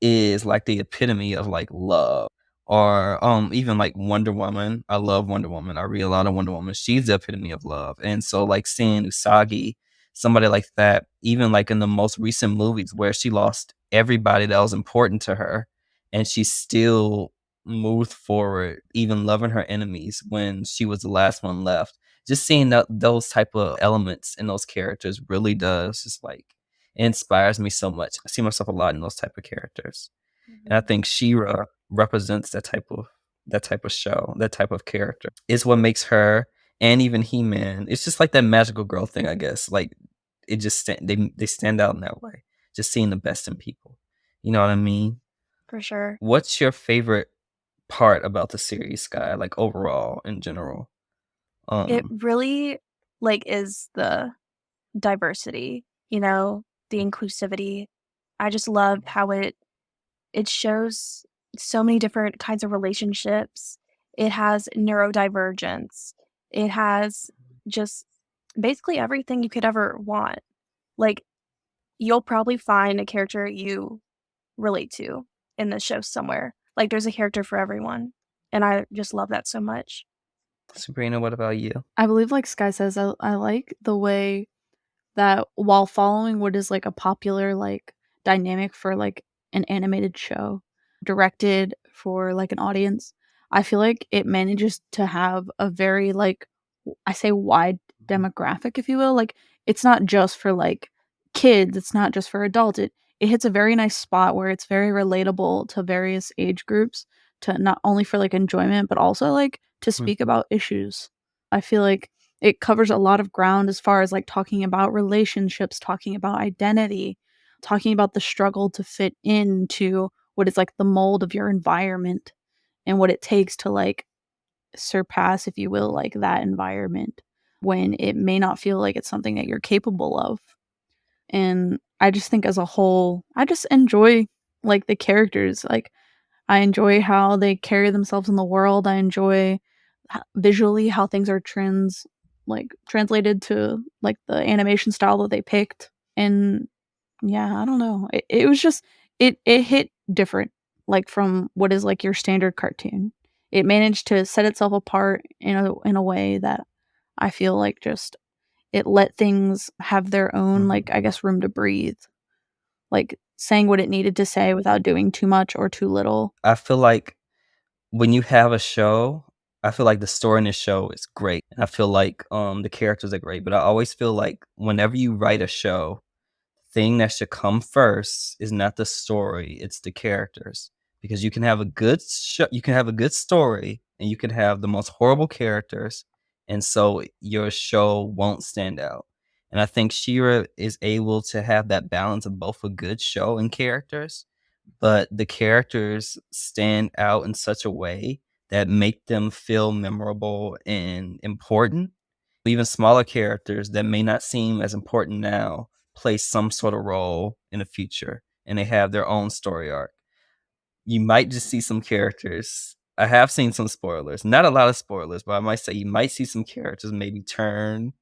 is like the epitome of like love. Or even like Wonder Woman. I love Wonder Woman. I read a lot of Wonder Woman. She's the epitome of love. And so like seeing Usagi, somebody like that, even like in the most recent movies where she lost everybody that was important to her and she still moved forward, even loving her enemies when she was the last one left. Just seeing those type of elements in those characters really does just like it inspires me so much. I see myself a lot in those type of characters. And I Mhm. think She-Ra represents that type of show, that type of character. It's what makes her and even He-Man. It's just like that magical girl thing, I guess. Like it just they stand out in that way. Just seeing the best in people. You know what I mean? For sure. What's your favorite part about the series, Sky? Like overall in general? It Um really, like, is the diversity, the inclusivity. I just love how it shows so many different kinds of relationships. It has neurodivergence. It has just basically everything you could ever want. Like, you'll probably find a character you relate to in the show somewhere. Like, there's a character for everyone, and I just love that so much. Sabrina, what about you? I believe like Sky says, I like the way that while following what is like a popular like dynamic for like an animated show directed for like an audience, I feel like it manages to have a very like I say wide demographic, if you will. Like it's not just for like kids, it's not just for adults. It hits a very nice spot where it's very relatable to various age groups, to not only for like enjoyment, but also like to speak Mhm. about issues. I feel like it covers a lot of ground as far as like talking about relationships, talking about identity, talking about the struggle to fit into what is like the mold of your environment and what it takes to like surpass, if you will, like that environment when it may not feel like it's something that you're capable of. And I just think as a whole, I just enjoy like the characters. Like I enjoy how they carry themselves in the world. I enjoy visually how things are translated to like the animation style that they picked. And yeah, I don't know. It was just it hit different like from what is like your standard cartoon. It managed to set itself apart in a way that I feel like just it let things have their own, like, I guess, room to breathe. Like, saying what it needed to say without doing too much or too little. I feel like when you have a show, I feel like the story in the show is great. I feel like the characters are great, but I always feel like whenever you write a show, thing that should come first is not the story, it's the characters. Because you can have a good you can have a good story and you can have the most horrible characters, and so your show won't stand out. And I think Shira is able to have that balance of both a good show and characters, but the characters stand out in such a way that make them feel memorable and important. Even smaller characters that may not seem as important now play some sort of role in the future, and they have their own story arc. You might just see some characters. I have seen some spoilers, not a lot of spoilers, but I might say you might see some characters maybe turn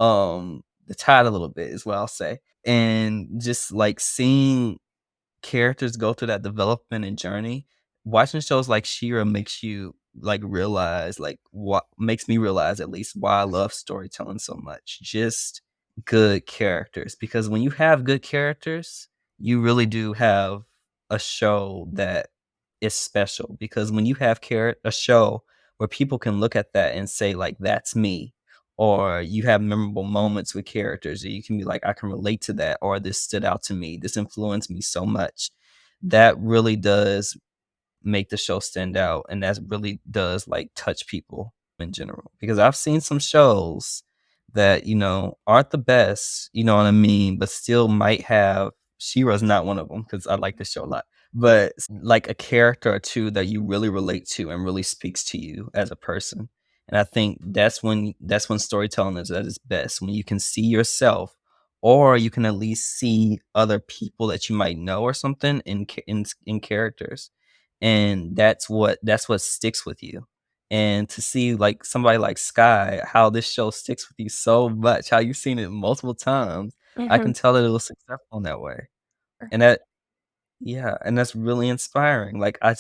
the tide a little bit is what I'll say. And just like seeing characters go through that development and journey, watching shows like She-Ra makes you like realize like what makes me realize at least why I love storytelling so much. Just good characters, because when you have good characters, you really do have a show that is special, because when you have a show where people can look at that and say like that's me, or you have memorable moments with characters that you can be like I can relate to that, or this stood out to me, this influenced me so much, that really does make the show stand out, and that really does like touch people in general. Because I've seen some shows that aren't the best, you know what I mean, but still might have. She-Ra's not one of them because I like the show a lot, but like a character or two that you really relate to and really speaks to you as a person. And I think that's when storytelling is at its best, when you can see yourself, or you can at least see other people that you might know or something in characters, and that's what sticks with you. And to see like somebody like Sky, how this show sticks with you so much, how you've seen it multiple times, I can Mhm. tell that it was successful in that way. And that yeah, and that's really inspiring. Like I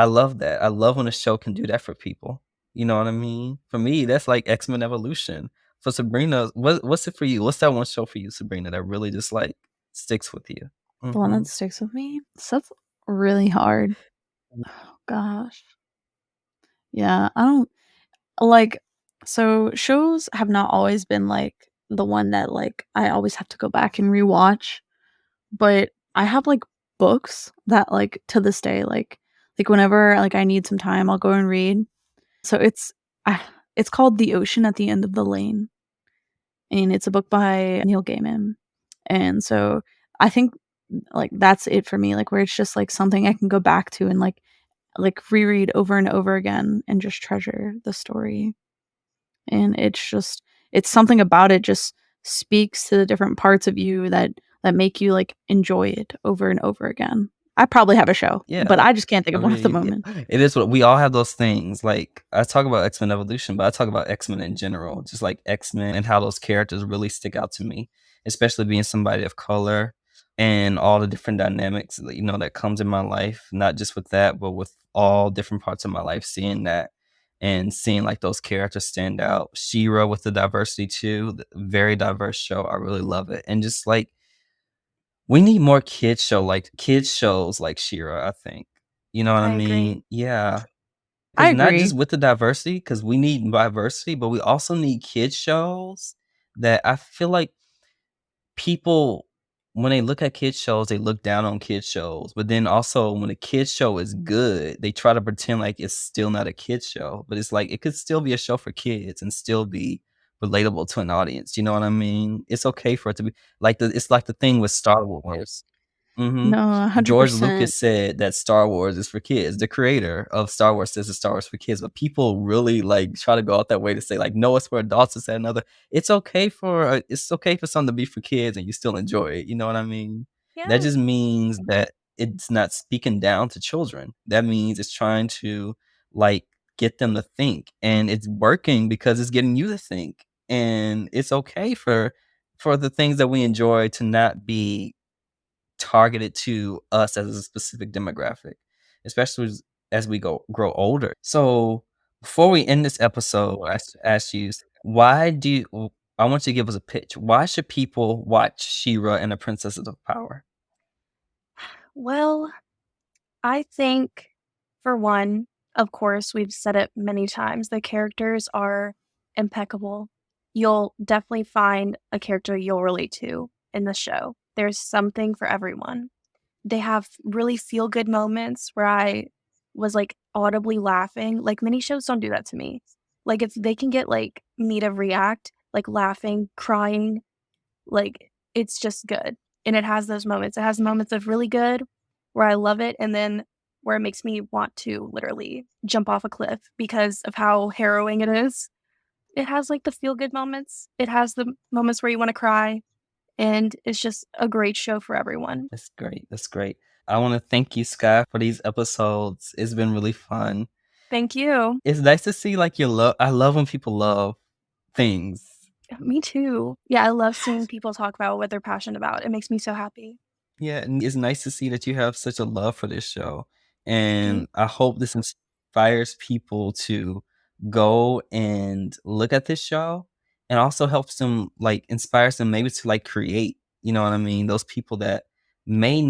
love that. I love when a show can do that for people. You know what I mean? For me, that's like X-Men Evolution. For Sabrina, what's it for you? What's that one show for you, Sabrina, that really just like sticks with you? The one Mhm. that sticks with me? So that's really hard. Oh gosh. Yeah, I don't like, so shows have not always been, like, the one that, like, I always have to go back and rewatch, but I have, like, books that, like, to this day, like, whenever, like, I need some time, I'll go and read. So ah, it's called The Ocean at the End of the Lane, and it's a book by Neil Gaiman, and so I think, like, that's it for me, like, where it's just, like, something I can go back to and, like, reread over and over again and just treasure the story. And it's something about it just speaks to the different parts of you that make you, like, enjoy it over and over again. I probably have a show, but Yeah. I just can't think I of one at the mean, moment. it is what we all have those things. Like I talk about X-Men Evolution, but I talk about X-Men in general, just like X-Men and how those characters really stick out to me, especially being somebody of color and all the different dynamics that that comes in my life, not just with that, but with all different parts of my life, seeing that and seeing like those characters stand out. She-Ra with the diversity too, very diverse show. I really love it. And just like we need more kids shows like She-Ra, I think. You know what I I agree. mean? Yeah. I Because not agree. just with the diversity, because we need diversity, but we also need kids shows that I feel like people, when they look at kids shows, they look down on kids shows. But then also when a kids show is good, they try to pretend like it's still not a kids show. But it's like it could still be a show for kids and still be relatable to an audience. You know what I mean? It's okay for it to be like it's like the thing with Star Wars. Mhm. No, George 100%. Lucas said that Star Wars is for kids. The creator of Star Wars says it's Star Wars for kids, but people really like try to go out that way to say like, no, it's for adults. It's another. It's okay for something to be for kids and you still enjoy it. You know what I mean? That Yeah. just means that it's not speaking down to children. That means it's trying to like get them to think, and it's working because it's getting you to think. And it's okay for the things that we enjoy to not be targeted to us as a specific demographic, especially as we grow older. So Before we end this episode, I ask you, I want you to give us a pitch. Why should people watch She-Ra and the Princesses of Power? Well, I think, for one, of course, we've said it many times, the characters are impeccable. You'll definitely find a character you'll relate to in the show. There's something for everyone. They have really feel-good moments where I was, like, audibly laughing. Like, many shows don't do that to me. Like, they can get, like, me to react, like, laughing, crying, like, it's just good. And it has those moments. It has moments of really good where I love it, and then where it makes me want to literally jump off a cliff because of how harrowing it is. It has, like, the feel-good moments. It has the moments where you wanna cry, and it's just a great show for everyone. That's great. That's great. I want to thank you, Sky, for these episodes. It's been really fun. Thank you. It's nice to see like your love. I love when people love things. Me too. Yeah, I love seeing people talk about what they're passionate about. It makes me so happy. Yeah, and it's nice to see that you have such a love for this show. And I hope this inspires people to go and look at this show, and also helps them, like, inspires them maybe to like create, you know what I mean? Those people that may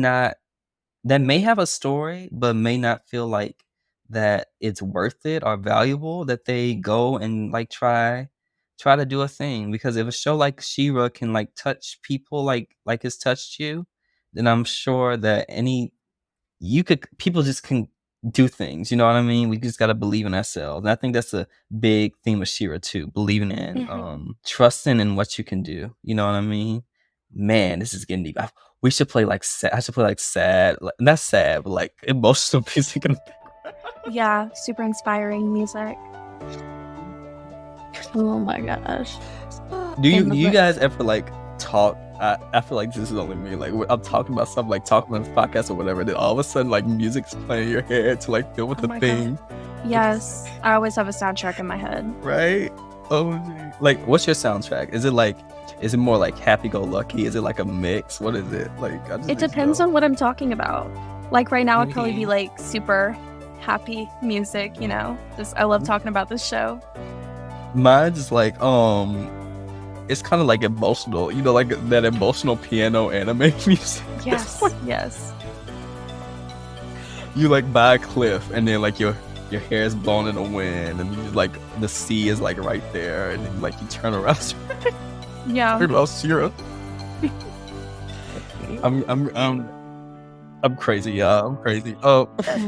have a story, but may not feel like that it's worth it or valuable, that they go and like try to do a thing. Because if a show like She-Ra can like touch people like it's touched you, then I'm sure that people just can do things, you know what I mean? We just got to believe in ourselves. And I think that's a big theme of She-Ra too, believing in trusting in what you can do, you know what I mean? Man, this is getting deep. We should play like sad. I should play like sad, not sad, but like emotional music. Yeah, super inspiring music. Oh my gosh. Do you guys ever like talk? I feel like this is only me. Like when I'm talking about something, like talking on this podcast or whatever, then all of a sudden like music's playing in your head to like feel with the thing. God. Yes, I always have a soundtrack in my head. Right? Oh, like what's your soundtrack? Is it more like happy-go-lucky? Is it like a mix? What is it? Like it depends on what I'm talking about. Like right now, it'd probably be like super happy music. You know, just I love talking about this show. Mine's just like it's kind of like emotional, you know, like that emotional piano anime music. Yes, yes. You like by a cliff, and then like your hair is blown in the wind, and you, like the sea is like right there, and then like you turn around. Yeah. She-Ra. I'm crazy, y'all. I'm crazy. Oh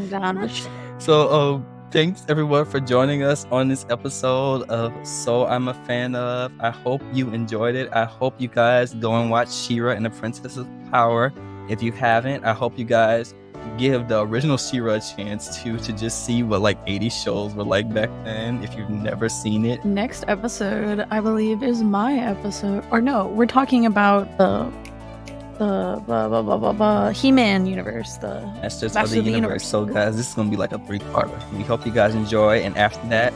gosh. So thanks everyone for joining us on this episode of So I'm a Fan Of. I hope you enjoyed it. I hope you guys go and watch She-Ra and the Princess of Power. If you haven't, I hope you guys give the original She-Ra a chance to just see what like 80s shows were like back then if you've never seen it. Next episode, I believe, is my episode. Or no, we're talking about the He-Man universe, the Masters Masters of the Universe. So guys, this is going to be like a 3-parter. We hope you guys enjoy, and after that,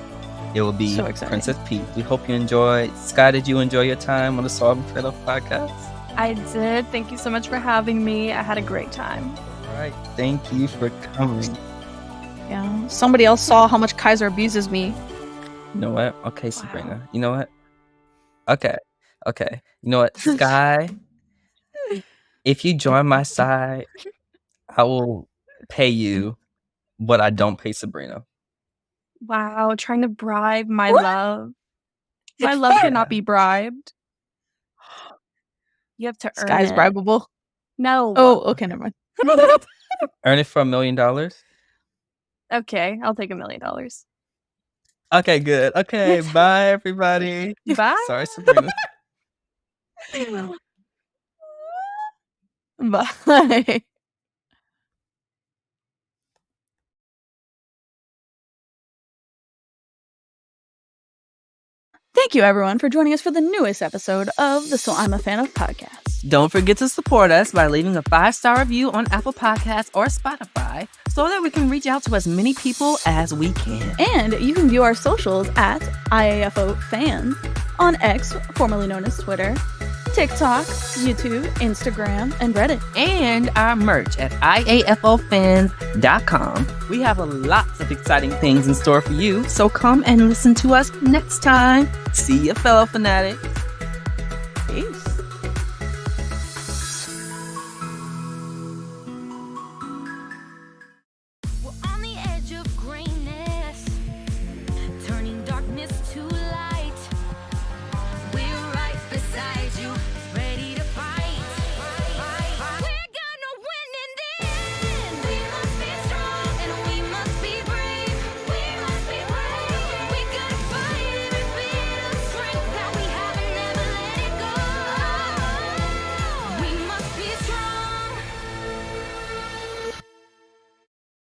it will be So Princess Peach. We hope you enjoy. Sky, did you enjoy your time on the So I'm a Fan Of podcast? I did. Thank you so much for having me. I had a great time. All right, thank you for coming. Yeah. Somebody else saw how much Kaiser abuses me. You know what? Okay, Sabrina. You know what? Okay. You know what? Sky, if you join my side, I will pay you what I don't pay Sabrina. Wow, trying to bribe my love. My love cannot be bribed. You have to earn Sky's it. bribable. No. Oh, okay, never mind. Earn it for $1 million? Okay, I'll take $1 million. Okay, good. Okay, bye everybody. Bye. Sorry, Sabrina. Bye. Thank you, everyone, for joining us for the newest episode of the So I'm a Fan Of podcast. Don't forget to support us by leaving a 5-star review on Apple Podcasts or Spotify so that we can reach out to as many people as we can. And you can view our socials at IAFO Fans on X, formerly known as Twitter, TikTok, YouTube, Instagram, and Reddit. And our merch at IAFOfans.com. We have lots of exciting things in store for you, so come and listen to us next time. See ya, fellow fanatics.